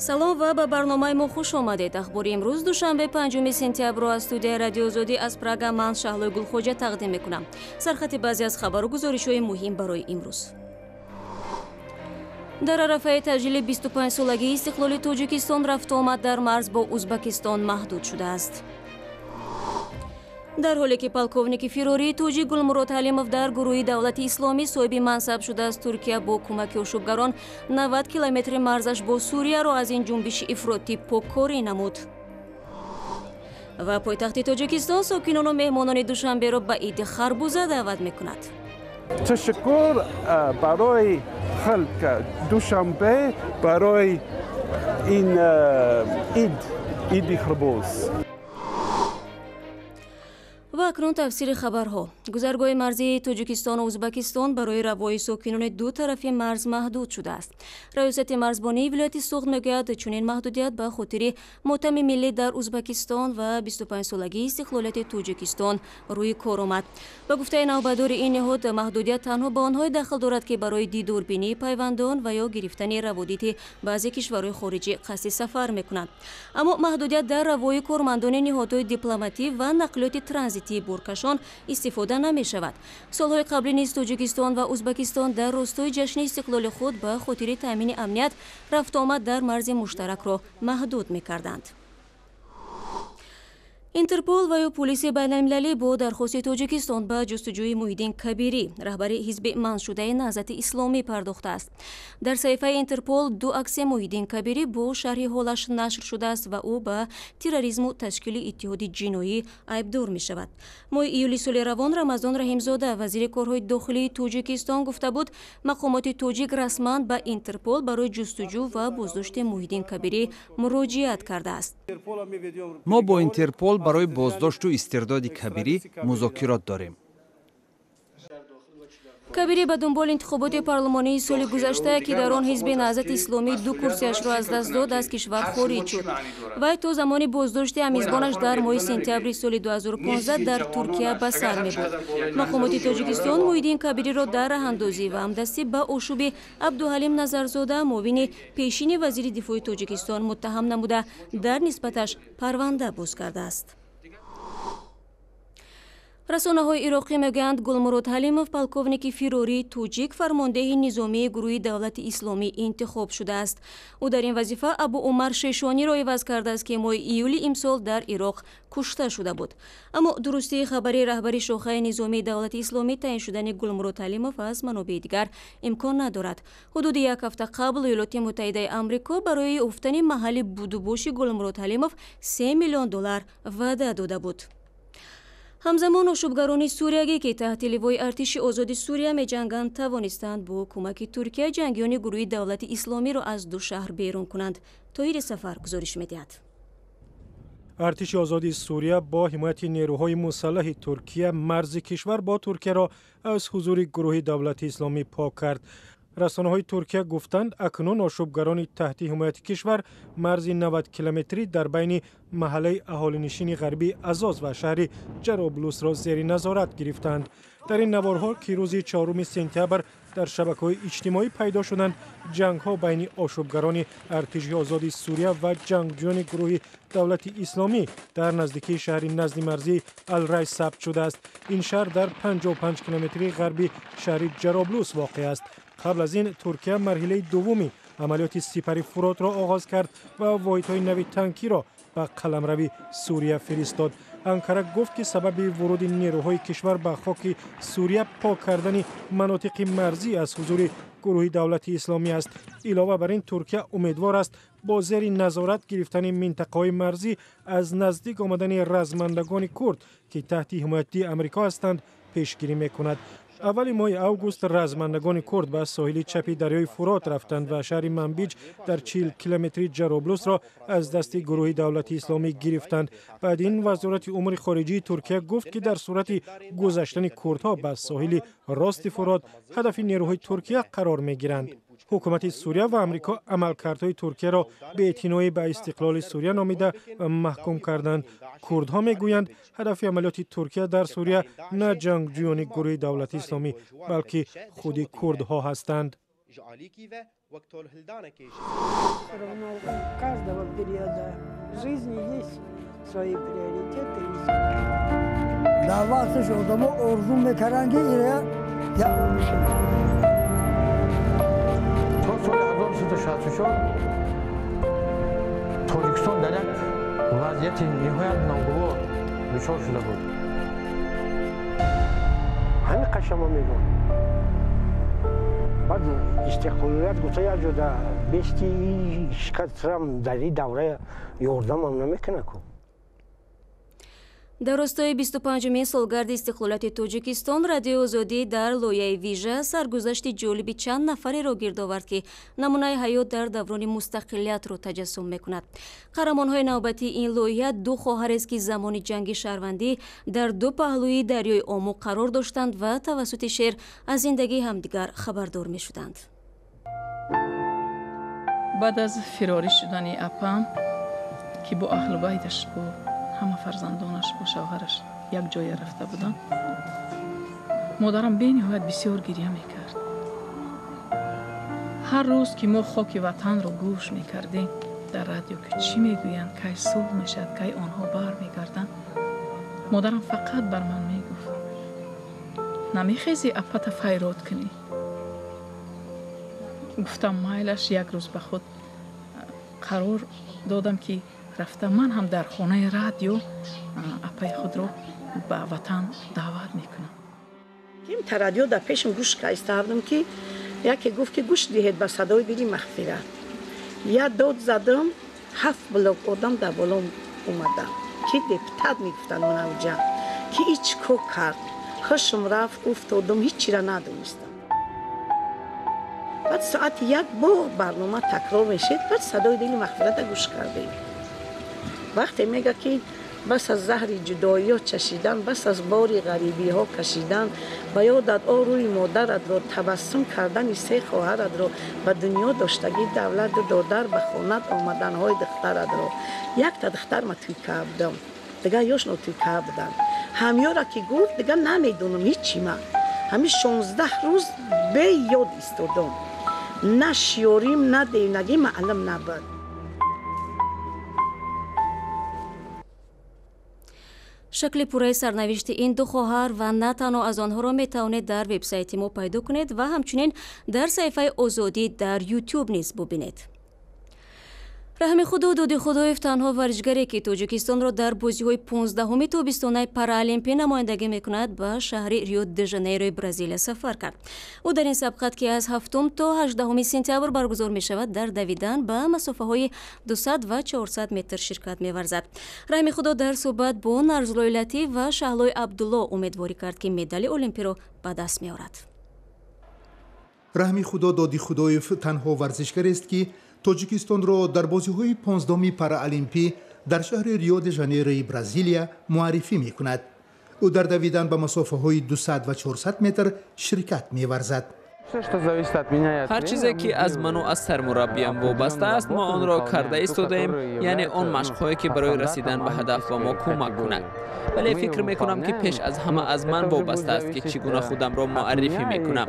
салом ва ба барномаи мо хуш омадед. ахбори имрӯз душанбе 5 сентябр аз студияи радио Озодӣ аз Прага ман Шаҳлои Гулхоҷа тақдим мекунам. Сархати баъзе аз хабару гузоришҳои муҳим барои имрӯз. дар арафаи таҷлили 25-солагии истиқлоли Тоҷикистон рафту омад дар марз бо Узбекистон маҳдуд шудааст. дар ҳоле ки полковники фирории тоҷик Гулмурод Ҳалимов дар гурӯҳи давлати исломӣ соҳиби мансаб шудааст, Туркия бо кӯмаки ошӯбгарон 90 километри марзаш бо Сурияро аз ин ҷунбиши ифротӣ покорӣ намуд. ва пойтахти Тоҷикистон сокинону меҳмонони Душанберо ба иди Харбуза даъват мекунад. تشکر برای خلق دوشنبه برای این عید خربوز. ва акнун тафсири хабарҳо. гузаргоҳи марзии Тоҷикистону Узбекистон барои равои сокинони ду тарафи марз маҳдуд шудааст. раёсати марзбонии вилояти Суғд мегӯяд, чунин маҳдудият ба хотири мотами миллӣ дар Узбекистон ва 25-солагии истиқлолияти Тоҷикистон рӯи кор омад. ба гуфтаи навбадори ин ниҳод, маҳдудият танҳо ба онҳое дахл дорад, ки барои дидорбинии пайвандон ва ё гирифтани раводити баъзе кишварҳои хориҷӣ қасди сафар мекунанд. аммо маҳдудият дар равои кормандони ниҳодҳои дипломатӣ ва нақлиёти транзитии буркашон истифода намешавад. солҳои қаблӣ низ Тоҷикистон ва Узбекистон дар ростои ҷашни истиқлоли худ ба хотири таъмини амният рафтуомад дар марзи муштаракро маҳдуд мекарданд. Интерпол ва ё полиси байналмилалӣ бо дархости Тоҷикистон ба ҷустуҷӯи Муҳиддин Кабирӣ, раҳбари ҳизби манъшудаи Наҳзати Исломӣ пардохтааст. дар саҳифаи Интерпол ду акси Муҳиддин Кабирӣ бо шарҳи ҳолаш нашр шудааст ва ӯ ба терроризму ташкили иттиҳоди ҷиноӣ айбдор мешавад. моҳи июли соли равон Рамазон Раҳимзода, вазири корҳои дохилии Тоҷикистон гуфта буд, мақомоти тоҷик расман ба Интерпол барои ҷустуҷӯ ва боздошти Муҳиддин Кабирӣ муроҷиат кардааст. мо бо Интерпол барои боздошту истирдоди Кабирӣ музокирот дорем. Кабирӣ ба дунболи интихоботи парлумонии соли гузашта, ки дар он ҳизби Наҳзати Исломӣ ду курсиашро аз даст дод, аз кишвар хориҷ шуд. вай то замони боздошти амизбонаш дар моҳи сентябри соли 2015 дар Туркия ба сар мебурд. мақомоти Тоҷикистон Муҳиддин Кабириро дар раҳандозӣ ва ҳамдастӣ ба ошӯби Абдуҳалим Назарзода, муовини пешини вазири дифои Тоҷикистон, муттаҳам намуда дар нисбаташ парванда боз кардааст. расонаҳои ироқӣ мегӯянд, Гулмурод Ҳалимов, полковники фирории тоҷик, фармондеҳи низомии гурӯҳи давлати исломӣ интихоб шудааст. ӯ дар ин вазифа Абу Умар Шешониро иваз кардааст, ки моҳи июли имсол дар Ироқ кушта шуда буд. аммо дурустии хабари раҳбари шохаи низомии давлати исломӣ таъин шудани Гулмурод Ҳалимов аз манобеъи дигар имкон надорад. ҳудуди як ҳафта қабл Иёлоти Муттаҳидаи Амрико барои ёфтани маҳалли будубоши Гулмурод Ҳалимов $3 миллион ваъда дода буд. ҳамзамон ошӯбгарони суриягӣ, ки таҳти ливои артиши озоди Сурия меҷанганд, тавонистанд бо кӯмаки Туркия ҷангиёни гурӯҳи давлати исломиро аз ду шаҳр берун кунанд. Тоҳири Сафар гузориш медиҳад. артиши озоди Сурия бо ҳимояти нерӯҳои мусаллаҳи Туркия марзи кишвар бо Туркияро аз ҳузури гурӯҳи давлати исломӣ пок кард. расонаҳои Туркия гуфтанд, акнун ошӯбгарони таҳти ҳимояти кишвар марзи 90 километрӣ дар байни маҳаллаи аҳолинишини ғарбии Азоз ва шаҳри Ҷароблусро зери назорат гирифтанд. дар ин наворҳо, ки рӯзи 4 сентябр дар шабакаҳои иҷтимоӣ пайдо шуданд, ҷангҳо байни ошӯбгарони артиши озоди Сурия ва ҷангҷӯёни гурӯҳи давлати исломӣ дар наздикии шаҳри назди марзии Алрай сабт шудааст. ин шаҳр дар 55 километри ғарби шаҳри Ҷароблус воқеъ аст. қабл аз ин Туркия марҳилаи дуввуми амалиёти сипари Фуротро оғоз кард ва воҳидҳои нави танкиро ба қаламрави Сурия фиристод. Анкара гуфт, ки сабаби вуруди нерӯҳои кишвар ба хоки Сурия пок кардани манотиқи марзӣ аз ҳузури гурӯҳи давлати исломӣ аст. илова бар ин, Туркия умедвор аст бо зери назорат гирифтани минтақаҳои марзӣ аз наздик омадани размандагони курд, ки таҳти ҳимояти Амрико ҳастанд, пешгирӣ мекунад. аввали моҳи август размандагони курд ба соҳили чапи дарёи Фурот рафтанд ва шаҳри Манбиҷ дар 40 километри Ҷароблусро аз дасти гурӯҳи давлати исломӣ гирифтанд. баъдин вазорати умури хориҷии Туркия гуфт, ки дар сурати гузаштани курдҳо ба соҳили рости Фурот ҳадафи нерӯҳои Туркия қарор мегиранд. ҳукумати Сурия ва Амрико амалкардҳои Туркияро беэътиноӣ ба истиқлоли Сурия номида маҳкум карданд. курдҳо мегӯянд, ҳадафи амалиёти Туркия дар Сурия на ҷангҷӯёни гурӯҳи давлати исломӣ, балки худи курдҳо ҳастанд. Каждого периода жизни есть свои приоритеты. در وقتش آدم ها آرزو میکنن که ایره یا میشن. 4 سال 1364 تاجیکستان در یک وضعیت نهایت ناگوار دچار شده بود. همین قشما میگن. بعد استقلالیت گفته یا جدا بیشتی شکست رم در این دوره یاردم هم نمیکنه که. дар ростои 25-умин солгарди истиқлолияти Тоҷикистон Радиои Озодӣ дар лоиҳаи вижа саргузашти ҷолиби чанд нафареро гирдовард, ки намунаи ҳаёт дар даврони мустақилиятро таҷассум мекунад. қаҳрамонҳои навбатии ин лоиҳа ду хоҳарест, ки замони ҷанги шаҳрвандӣ дар ду паҳлӯи дарёи Ому қарор доштанд ва тавассути шеър аз зиндагии ҳамдигар хабардор мешуданд. баъд аз фирорӣ шудани апам, ки бо аҳлу байташ бо ҳама фарзандонаш бо шавҳараш як ҷоя рафта буданд, модарам бениҳоят бисёр гирья мекард. ҳар рӯз ки мо хоки ватанро гӯш мекардем дар радио ки чӣ мегӯянд, кай сулҳ мешавад, кай онҳо бармегарданд, модарам фақат бар ман мегуфт: намехезӣ апата файрод кунӣ? гуфтам майлаш. як рӯз ба худ қарор додам ки рафта ман ҳам дар хонаи радио апаи худро ба ватан даъват мекунам. ин та радио дар пешам гӯш кайстардам ки яке гуфт ки гӯш диҳед ба садои дили мағфират. я дод задам, 7 блок одам дар болом омадам, ки депутат мегуфтанд мунавҷа, ки и чӣ кор кард. ҳушм рафт, уфтодам, ҳиччира надонистам. баъд соати 1 бор барнома такрор мешед, баъд садои дили мағфирата гӯш кардем. вақте мега ки бас аз заҳри ҷудоиё чашидан, бас аз бори ғарибиҳо кашидан, ба ёдат о рӯи модаратро, табассум кардани 3 хоҳаратро, ба дунё доштагӣ давлату додар, ба хонат омаданҳои духтаратро. якта духтарма тӯйка будам, дигар ёшно тӯйка буданд. ҳамёра ки гуфт дигар намедонам ҳичи ман. ҳамин 16 рӯз беёд истодам. на шиёрим, на девнагӣ маълум набуд. шакли пурраи сарнавишти ин ду хоҳар ва на танҳо аз онҳоро метавонед дар вебсайти мо пайдо кунед ва ҳамчунин дар саҳифаи Озодӣ дар YouTube низ бубинед. раҳми худо доди худоев танҳо варзишгаре ки Тоҷикистонро дар бозиҳои 15-уми тобистонаи Паралимпия намояндагӣ мекунад, ба шаҳри Рио-де-Жанейрои Бразилия сафар кард. ӯ дар ин сабқат, ки аз 7 то 18 сентябр баргузор мешавад, дар давидан ба масофаҳои 200 ва 400 метр ширкат меварзад. раҳми худо дар суҳбат бо Нарзуллои Латиф ва Шаҳлои Абдулло умедворӣ кард, ки медали олимпиро ба даст меорад. раҳми худо доди худоев танҳо варзишгарест, ки Тоҷикистонро дар бозиҳои 15-уми Паралимпӣ дар шаҳри Рио-де-Жанейрои Бразилия муаррифӣ мекунад. ӯ дар давидан ба масофаҳои 200 ва 400 метр ширкат меварзад. ҳар чизе ки аз ману аз сармураббиям вобаста аст, мо онро карда истодаем, яъне он машқҳое ки барои расидан ба ҳадаф ба мо кӯмак кунад. вале фикр мекунам, ки пеш аз ҳама аз ман вобаста аст, ки чӣ гуна худамро муаррифӣ мекунам.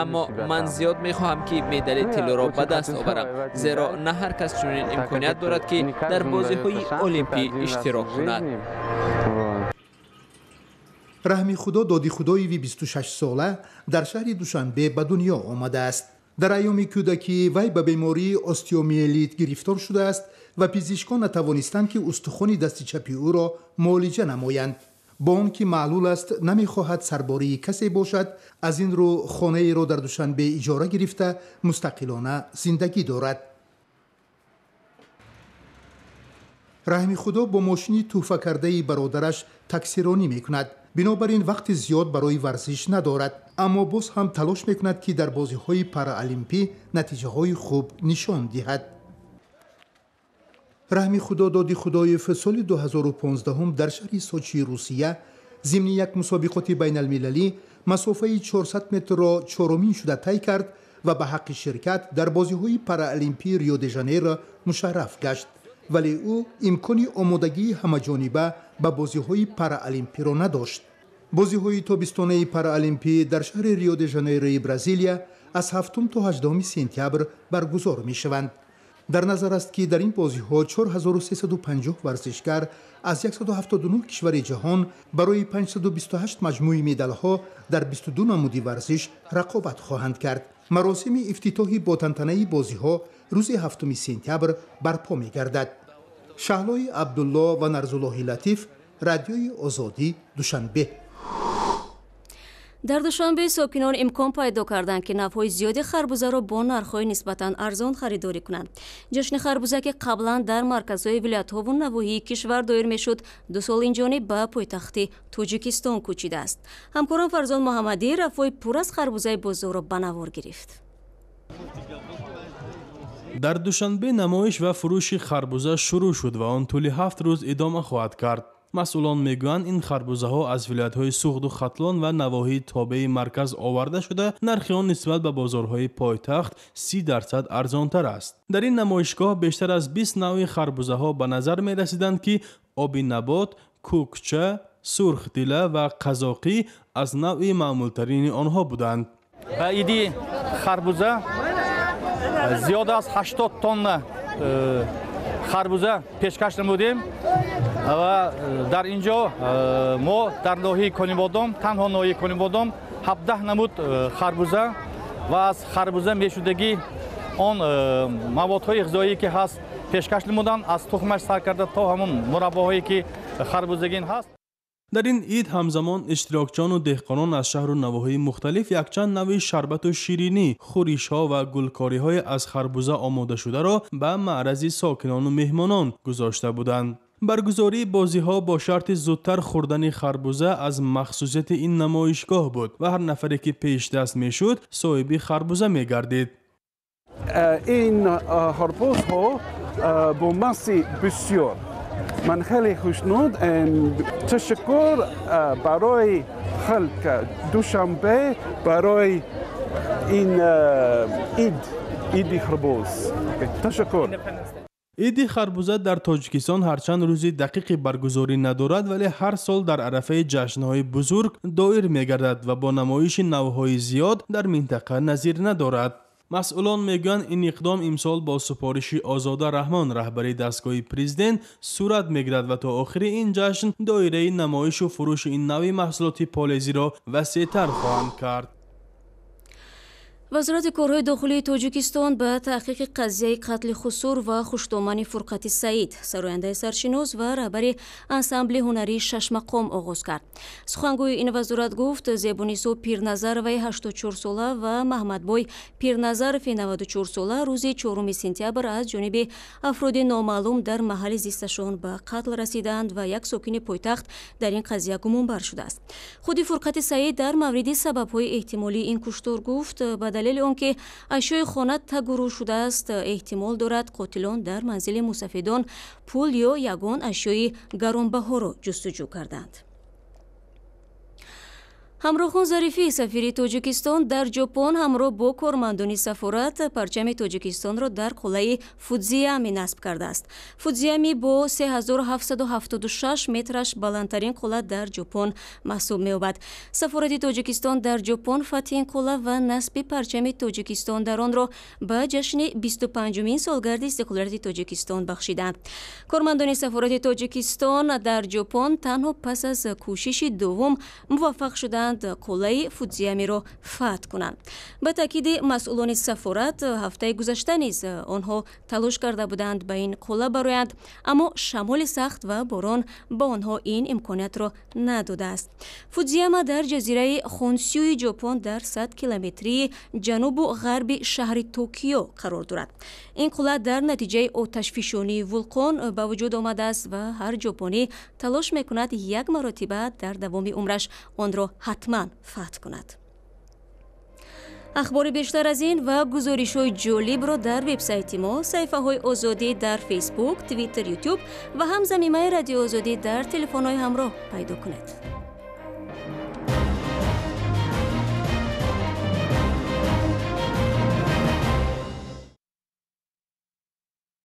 аммо ман зиёд мехоҳам, ки медали тиллоро ба даст оварам, зеро на ҳар кас чунин имконият дорад, ки дар бозиҳои олимпӣ иштирок кунад. раҳми худо доди худоеви 26 сола дар шаҳри Душанбе ба дунё омадааст. дар айёми кӯдакӣ вай ба бемории остеомиелит гирифтор шудааст ва пизишкон натавонистанд, ки устухони дасти чапи ӯро муолиҷа намоянд. бо он ки маълул аст намехоҳад сарбории касе бошад, аз ин рӯ хонаеро дар Душанбе иҷора гирифта мустақилона зиндагӣ дорад. раҳми худо бо мошини тӯҳфакардаи бародараш таксиронӣ мекунад. бинобар ин вақти зиёд барои варзиш надорад, аммо боз ҳам талош мекунад, ки дар бозиҳои Паралимпӣ натиҷаҳои хуб нишон диҳад. раҳми худо доди худоев соли 2015 дар шаҳри Сочи, Русия, зимни як мусобиқоти байналмилалӣ масофаи 400 метрро 4-умин шуда тай кард ва ба ҳаққи ширкат дар бозиҳои Паралимпии Рио-де-Жанейро мушарраф гашт. вале ӯ имкони омодагии ҳамаҷониба ба бозиҳои Паралимпиро надошт. бозиҳои тобистонаи параолимпӣ дар шаҳри рио де жанейрои бразилия аз 7 то 18 сентябр баргузор мешаванд. дар назар аст ки дар ин бозиҳо 4350 варзишгар аз 179 кишвари ҷаҳон барои 528 маҷмӯи медалҳо дар 22 намуди варзиш рақобат хоҳанд кард. маросими ифтитоҳи ботантанаи бозиҳо рӯзи 7 сентябр барпо мегардад. шаҳлои абдулло ва нарзуллоҳи латиф, радиои озодӣ, душанбе. дар душанбе сокинон имкон пайдо карданд ки навъҳои зиёди харбузаро бо нархҳои нисбатан арзон харидорӣ кунанд. ҷашни харбуза ки қаблан дар марказҳои вилоятҳову навоҳии кишвар доир мешуд, 2 сол инҷониб ба пойтахти Тоҷикистон кӯчидааст. ҳамкорам Фарзон Муҳаммадӣ рафои пур аз харбузаи бозорро ба навор гирифт. дар душанбе намоиш ва фурӯши харбуза шурӯъ шуд ва он тӯли 7 рӯз идома хоҳад кард. масъулон мегӯянд ин харбузаҳо аз вилоятҳои Суғду Хатлон ва навоҳии тобеи марказ оварда шуда, нархи он нисбат ба бозорҳои пойтахт 30% арзонтар аст. дар ин намоишгоҳ бештар аз 20 навъи харбузаҳо ба назар мерасиданд ки оби набот, кӯкча, сурхдила ва қазоқӣ аз навъи маъмултарини онҳо буданд. иди харбуза зиёда аз 80 тонна харбуза пешкаш намудем ва дар инҷо мо дар ноҳияи Конибодом, танҳо ноҳияи Конибодом 17 намуд харбуза ва аз харбуза мешудагӣ он маводҳои ғизоие ки ҳаст пешкаш намуданд, аз тухмаш сар карда то ҳамон мураббоҳое ки харбузагин ҳаст. дар ин ид ҳамзамон иштирокчону деҳқонон аз шаҳру навоҳии мухталиф якчанд навъи шарбату ширинӣ, хӯришҳо ва гулкориҳои аз харбуза омодашударо ба маърази сокинону меҳмонон гузошта буданд. баргузории бозиҳо бо шарти зудтар хӯрдани харбуза аз махсусияти ин намоишгоҳ буд ва ҳар нафаре ки пешдаст мешуд соҳиби харбуза мегардид. ин харбузҳо бо масси бисёр من خیلی خوشنود تشکر برای خلق دوشنبه برای این ایدی خربوز. تشکر. ایدی خربوزه در تاجیکستان هرچند روزی دقیقی برگزاری ندارد ولی هر سال در عرفه جشن‌های بزرگ دایر می‌گردد و با نمایش نوع‌های زیاد در منطقه نظیر ندارد. مسئولان میگویند این اقدام امسال با سپارش آزاده رحمان رهبری دستگاه پرزیدنت صورت میگیرد و تا آخر این جشن دایره نمایش و فروش این نوع محصولات پالایزی را وسیع‌تر خواهند کرد. وزارت کارهای داخلی تاجیکستان به تحقیق قضیه قتل خسور و خوشدامنی فرقت سعید سراینده سرشناس و رهبر انسامبل هنری شش مقام آغاز کرد. سخنگوی این وزارت گفت زیبونیسو پیرنظروی 84 ساله و محمدبوی پیرنظرف 94 ساله روز 4 سپتامبر از جانب افراد نامعلوم در محل زیستشان به قتل رسیدند و یک ساکن پایتخت در این قضیه گمانبر شده است. خود فرقت سعید در مورد سبب‌های احتمالی این کشتار گفت دلیل آنکه اشیاء خانه تگرو شده است احتمال دارد قاتلان در منزل مسافران پول یا یگان اشیاء گرانبها را جستجو کردند. ҳамроҳхон зарифӣ сафири тоҷикистон дар ҷопон ҳамроҳ бо кормандони сафорат парчами тоҷикистонро дар қуллаи Фудзиями насб кардааст. Фудзиями бо 3776 метраш баландтарин қулла дар ҷопон маҳсуб меёбад. Сафорати Тоҷикистон дар ҷопон фатҳи ин қулла ва насби парчами Тоҷикистон дар онро ба ҷашни 25-мин солгарди истиқлолияти Тоҷикистон бахшиданд. Кормандони сафорати Тоҷикистон дар ҷопон танҳо пас аз кӯшиши дуввум муваффақ шуданд қуллаи Фудзиямиро фатҳ кунанд. Ба таъкиди масъулони сафорат ҳафтаи гузашта низ онҳо талош карда буданд ба ин қулла бароянд, аммо шамоли сахт ва борон ба онҳо ин имкониятро надодааст. Фудзияма дар ҷазираи Хонсюи ҷопон дар 100 километрии ҷанубу ғарби шаҳри Токио қарор дорад. ин қулла дар натиҷаи оташфишонии вулқон ба вуҷуд омадааст ва ҳар ҷопонӣ талош мекунад як маротиба дар давоми умраш онро ҳатман фатҳ кунад. ахбори бештар аз ин ва гузоришҳои ҷолибро дар вебсайти мо, саҳифаҳои озодӣ дар фейсбук, твиттер, ютуб ва ҳамзаминаи радиои озодӣ дар телефонҳои ҳамроҳ пайдо кунед.